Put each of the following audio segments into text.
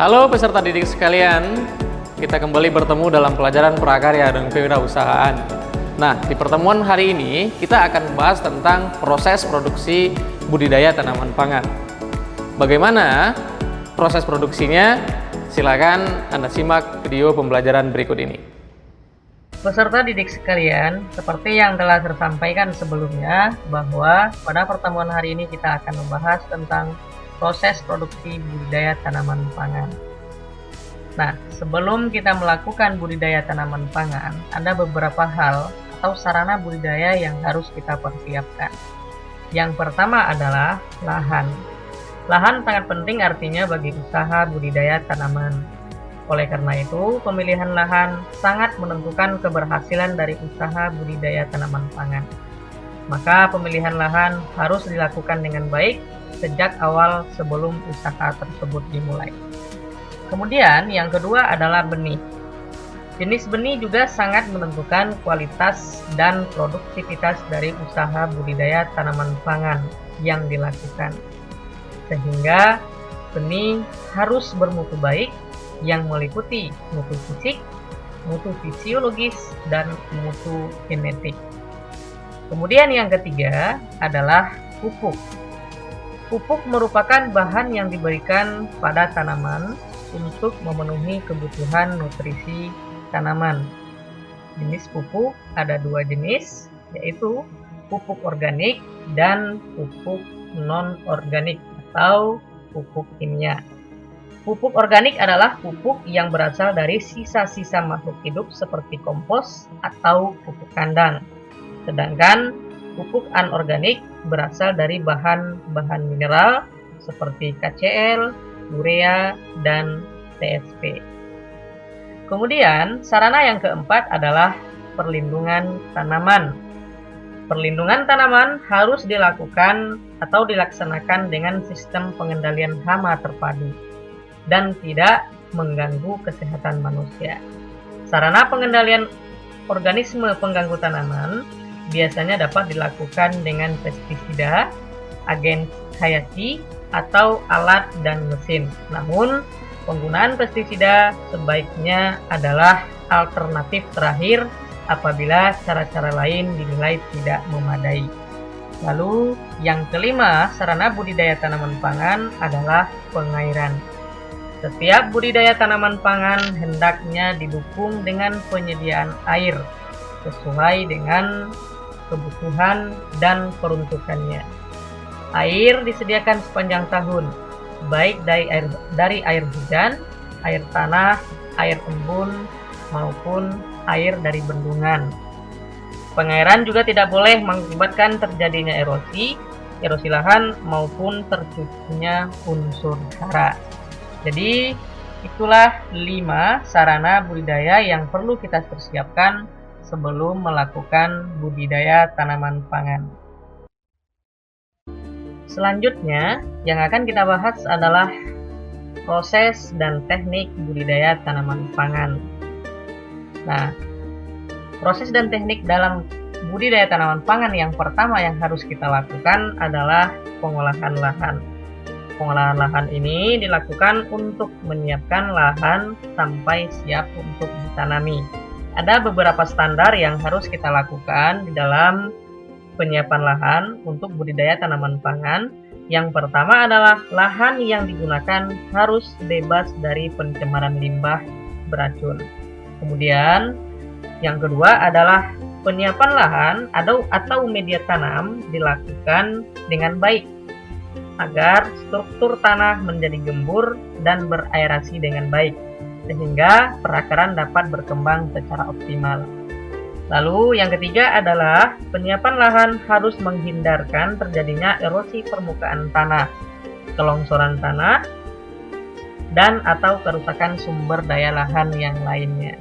Halo peserta didik sekalian, kita kembali bertemu dalam pelajaran prakarya dan kewirausahaan. Nah, di pertemuan hari ini kita akan membahas tentang proses produksi budidaya tanaman pangan. Bagaimana proses produksinya? Silakan Anda simak video pembelajaran berikut ini. Peserta didik sekalian, seperti yang telah tersampaikan sebelumnya, bahwa pada pertemuan hari ini kita akan membahas tentang proses produksi budidaya tanaman pangan. Nah, sebelum kita melakukan budidaya tanaman pangan, ada beberapa hal atau sarana budidaya yang harus kita persiapkan. Yang pertama adalah lahan. Lahan sangat penting artinya bagi usaha budidaya tanaman. Oleh karena itu, pemilihan lahan sangat menentukan keberhasilan dari usaha budidaya tanaman pangan. Maka pemilihan lahan harus dilakukan dengan baik sejak awal sebelum usaha tersebut dimulai. Kemudian yang kedua adalah benih. Jenis benih juga sangat menentukan kualitas dan produktivitas dari usaha budidaya tanaman pangan yang dilakukan. Sehingga benih harus bermutu baik yang meliputi mutu fisik, mutu fisiologis, dan mutu genetik. Kemudian yang ketiga adalah pupuk. Pupuk merupakan bahan yang diberikan pada tanaman untuk memenuhi kebutuhan nutrisi tanaman. Jenis pupuk ada dua jenis, yaitu pupuk organik dan pupuk non-organik atau pupuk kimia. Pupuk organik adalah pupuk yang berasal dari sisa-sisa makhluk hidup seperti kompos atau pupuk kandang. Sedangkan pupuk anorganik berasal dari bahan-bahan mineral seperti KCl, urea, dan TSP. Kemudian, sarana yang keempat adalah perlindungan tanaman. Perlindungan tanaman harus dilakukan atau dilaksanakan dengan sistem pengendalian hama terpadu dan tidak mengganggu kesehatan manusia. Sarana pengendalian organisme pengganggu tanaman biasanya dapat dilakukan dengan pestisida, agen hayati, atau alat dan mesin. Namun, penggunaan pestisida sebaiknya adalah alternatif terakhir apabila cara-cara lain dinilai tidak memadai. Lalu, yang kelima, sarana budidaya tanaman pangan adalah pengairan. Setiap budidaya tanaman pangan hendaknya didukung dengan penyediaan air sesuai dengan kebutuhan dan peruntukannya. Air disediakan sepanjang tahun, baik dari air hujan, air tanah, air embun, maupun air dari bendungan. Pengairan juga tidak boleh mengakibatkan terjadinya erosi lahan maupun terciptanya unsur hara. Jadi, itulah 5 sarana budidaya yang perlu kita persiapkan sebelum melakukan budidaya tanaman pangan. Selanjutnya, yang akan kita bahas adalah proses dan teknik budidaya tanaman pangan. Nah, proses dan teknik dalam budidaya tanaman pangan yang pertama yang harus kita lakukan adalah pengolahan lahan. Pengolahan lahan ini dilakukan untuk menyiapkan lahan sampai siap untuk ditanami. Ada beberapa standar yang harus kita lakukan di dalam penyiapan lahan untuk budidaya tanaman pangan. Yang pertama adalah lahan yang digunakan harus bebas dari pencemaran limbah beracun. Kemudian yang kedua adalah penyiapan lahan atau media tanam dilakukan dengan baik agar struktur tanah menjadi gembur dan beraerasi dengan baik sehingga perakaran dapat berkembang secara optimal. Lalu yang ketiga adalah penyiapan lahan harus menghindarkan terjadinya erosi permukaan tanah, kelongsoran tanah, dan atau kerusakan sumber daya lahan yang lainnya.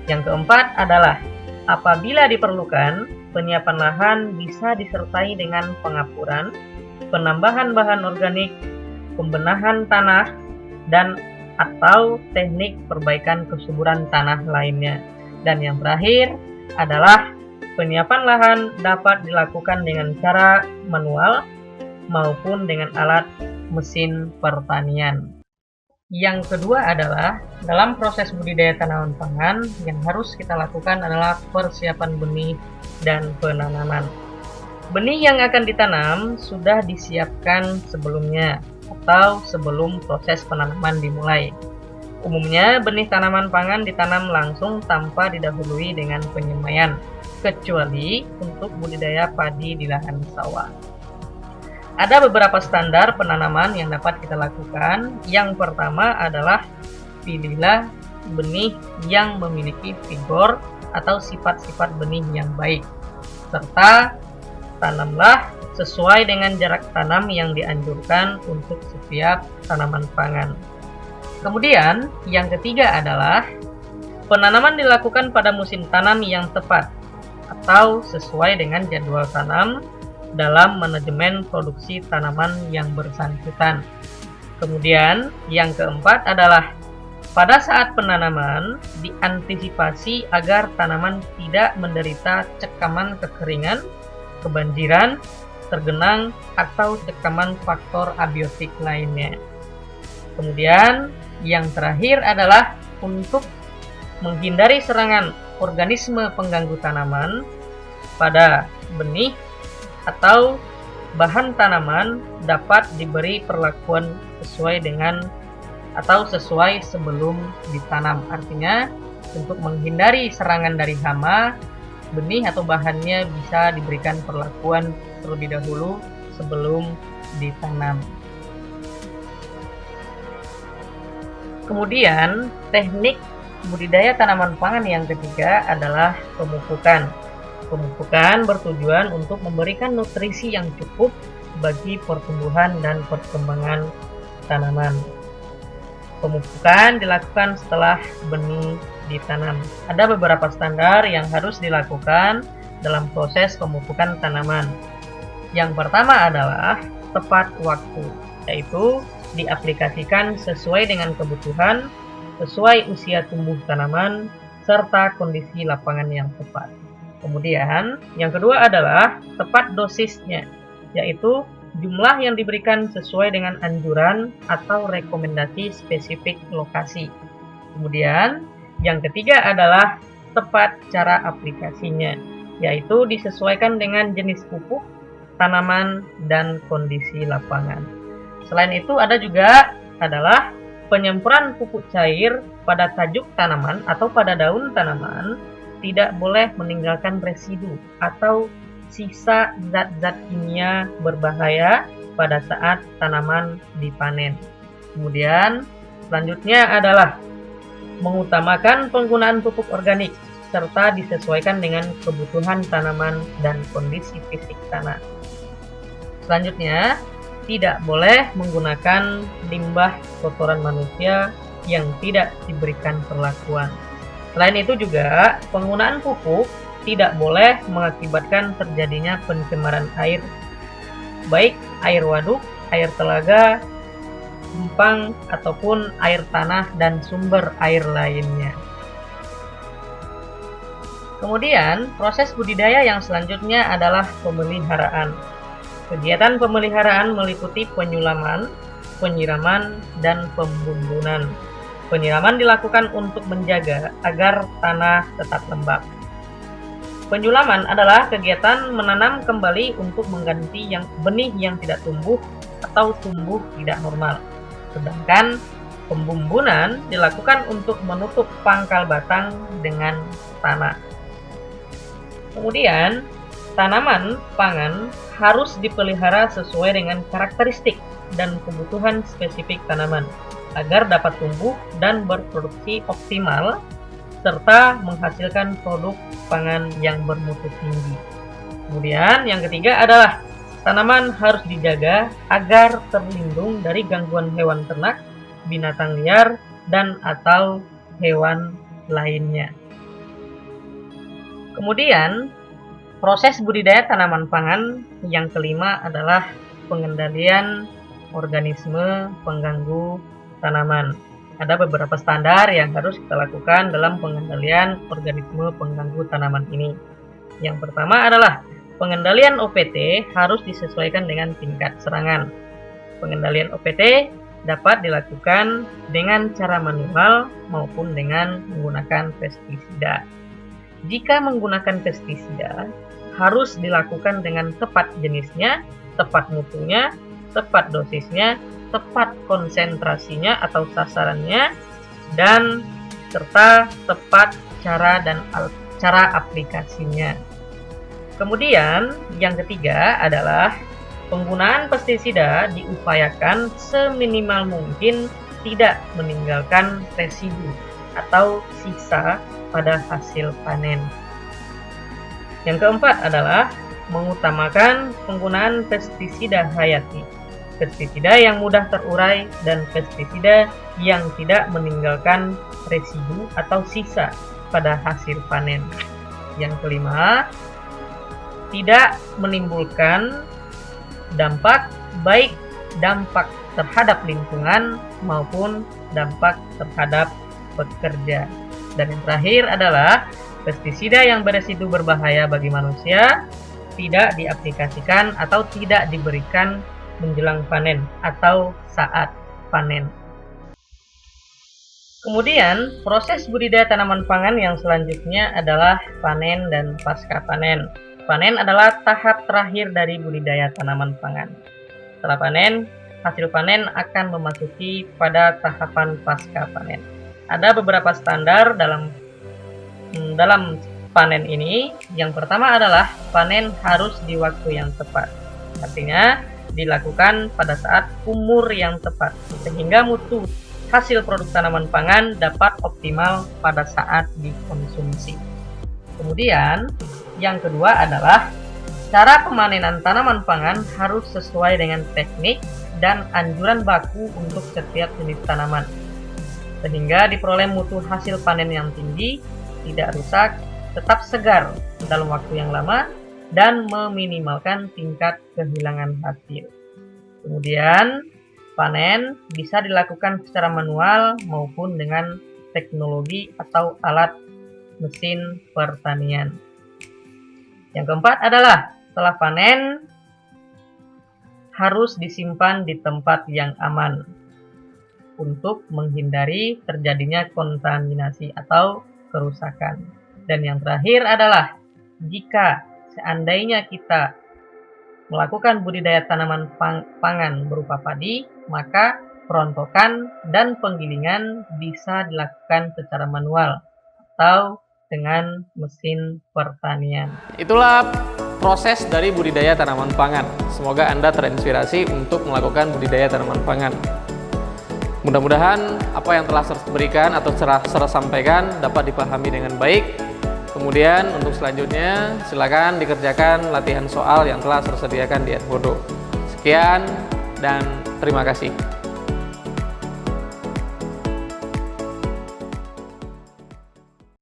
Yang keempat adalah apabila diperlukan, penyiapan lahan bisa disertai dengan pengapuran, penambahan bahan organik, pembenahan tanah, dan atau teknik perbaikan kesuburan tanah lainnya. Dan yang terakhir adalah penyiapan lahan dapat dilakukan dengan cara manual maupun dengan alat mesin pertanian. Yang kedua adalah dalam proses budidaya tanaman pangan yang harus kita lakukan adalah persiapan benih dan penanaman. Benih yang akan ditanam sudah disiapkan sebelumnya atau sebelum proses penanaman dimulai. Umumnya benih tanaman pangan ditanam langsung tanpa didahului dengan penyemaian, kecuali untuk budidaya padi di lahan sawah. Ada beberapa standar penanaman yang dapat kita lakukan. Yang pertama adalah pilihlah benih yang memiliki vigor atau sifat-sifat benih yang baik, serta tanamlah sesuai dengan jarak tanam yang dianjurkan untuk setiap tanaman pangan. Kemudian, yang ketiga adalah penanaman dilakukan pada musim tanam yang tepat atau sesuai dengan jadwal tanam dalam manajemen produksi tanaman yang bersangkutan. Kemudian, yang keempat adalah pada saat penanaman diantisipasi agar tanaman tidak menderita cekaman kekeringan, kebanjiran, tergenang, atau cekaman faktor abiotik lainnya. Kemudian, yang terakhir adalah untuk menghindari serangan organisme pengganggu tanaman pada benih atau bahan tanaman dapat diberi perlakuan sesuai dengan atau sesuai sebelum ditanam. Artinya, untuk menghindari serangan dari hama, benih atau bahannya bisa diberikan perlakuan terlebih dahulu sebelum ditanam. Kemudian, teknik budidaya tanaman pangan yang ketiga adalah pemupukan. Pemupukan bertujuan untuk memberikan nutrisi yang cukup bagi pertumbuhan dan perkembangan tanaman. Pemupukan dilakukan setelah benih ditanam. Ada beberapa standar yang harus dilakukan dalam proses pemupukan tanaman. Yang pertama adalah tepat waktu, yaitu diaplikasikan sesuai dengan kebutuhan, sesuai usia tumbuh tanaman, serta kondisi lapangan yang tepat. Kemudian, yang kedua adalah tepat dosisnya, yaitu jumlah yang diberikan sesuai dengan anjuran atau rekomendasi spesifik lokasi. Kemudian, yang ketiga adalah tepat cara aplikasinya, yaitu disesuaikan dengan jenis pupuk, tanaman, dan kondisi lapangan. Selain itu, ada juga adalah penyemprotan pupuk cair pada tajuk tanaman atau pada daun tanaman tidak boleh meninggalkan residu atau sisa zat-zat kimia berbahaya pada saat tanaman dipanen. Kemudian, selanjutnya adalah mengutamakan penggunaan pupuk organik serta disesuaikan dengan kebutuhan tanaman dan kondisi fisik tanah. Selanjutnya, tidak boleh menggunakan limbah kotoran manusia yang tidak diberikan perlakuan. Selain itu juga, penggunaan pupuk tidak boleh mengakibatkan terjadinya pencemaran air, baik air waduk, air telaga, empang, ataupun air tanah dan sumber air lainnya. Kemudian, proses budidaya yang selanjutnya adalah pemeliharaan. Kegiatan pemeliharaan meliputi penyulaman, penyiraman, dan pembumbunan. Penyiraman dilakukan untuk menjaga agar tanah tetap lembab. Penyulaman adalah kegiatan menanam kembali untuk mengganti benih yang tidak tumbuh atau tumbuh tidak normal. Sedangkan pembumbunan dilakukan untuk menutup pangkal batang dengan tanah. Kemudian, tanaman pangan harus dipelihara sesuai dengan karakteristik dan kebutuhan spesifik tanaman agar dapat tumbuh dan berproduksi optimal serta menghasilkan produk pangan yang bermutu tinggi. Kemudian yang ketiga adalah tanaman harus dijaga agar terlindung dari gangguan hewan ternak, binatang liar, dan atau hewan lainnya. Kemudian proses budidaya tanaman pangan yang kelima adalah pengendalian organisme pengganggu tanaman. Ada beberapa standar yang harus kita lakukan dalam pengendalian organisme pengganggu tanaman ini. Yang pertama adalah pengendalian OPT harus disesuaikan dengan tingkat serangan. Pengendalian OPT dapat dilakukan dengan cara manual maupun dengan menggunakan pestisida. Jika menggunakan pestisida, harus dilakukan dengan tepat jenisnya, tepat mutunya, tepat dosisnya, tepat konsentrasinya atau sasarannya, dan serta tepat cara aplikasinya. Kemudian yang ketiga adalah penggunaan pestisida diupayakan seminimal mungkin tidak meninggalkan residu atau sisa pada hasil panen. Yang keempat adalah mengutamakan penggunaan pestisida hayati, pestisida yang mudah terurai dan pestisida yang tidak meninggalkan residu atau sisa pada hasil panen. Yang kelima, tidak menimbulkan dampak baik dampak terhadap lingkungan maupun dampak terhadap pekerja. Dan yang terakhir adalah pestisida yang beresidu berbahaya bagi manusia tidak diaplikasikan atau tidak diberikan menjelang panen atau saat panen. Kemudian, proses budidaya tanaman pangan yang selanjutnya adalah panen dan pasca panen. Panen adalah tahap terakhir dari budidaya tanaman pangan. Setelah panen, hasil panen akan memasuki pada tahapan pasca panen. Ada beberapa standar dalam panen ini. Yang pertama adalah panen harus di waktu yang tepat. Artinya, dilakukan pada saat umur yang tepat, sehingga mutu hasil produk tanaman pangan dapat optimal pada saat dikonsumsi. Kemudian, yang kedua adalah cara pemanenan tanaman pangan harus sesuai dengan teknik dan anjuran baku untuk setiap jenis tanaman, sehingga diperoleh mutu hasil panen yang tinggi, tidak rusak, tetap segar dalam waktu yang lama, dan meminimalkan tingkat kehilangan hasil. Kemudian, panen bisa dilakukan secara manual maupun dengan teknologi atau alat mesin pertanian. Yang keempat adalah setelah panen harus disimpan di tempat yang aman untuk menghindari terjadinya kontaminasi atau kerusakan. Dan yang terakhir adalah jika seandainya kita melakukan budidaya tanaman pangan berupa padi, maka perontokan dan penggilingan bisa dilakukan secara manual atau dengan mesin pertanian. Itulah proses dari budidaya tanaman pangan. Semoga Anda terinspirasi untuk melakukan budidaya tanaman pangan. Mudah-mudahan apa yang telah saya berikan atau saya sampaikan dapat dipahami dengan baik. Kemudian untuk selanjutnya silakan dikerjakan latihan soal yang telah saya sediakan di Edmodo. Sekian dan terima kasih.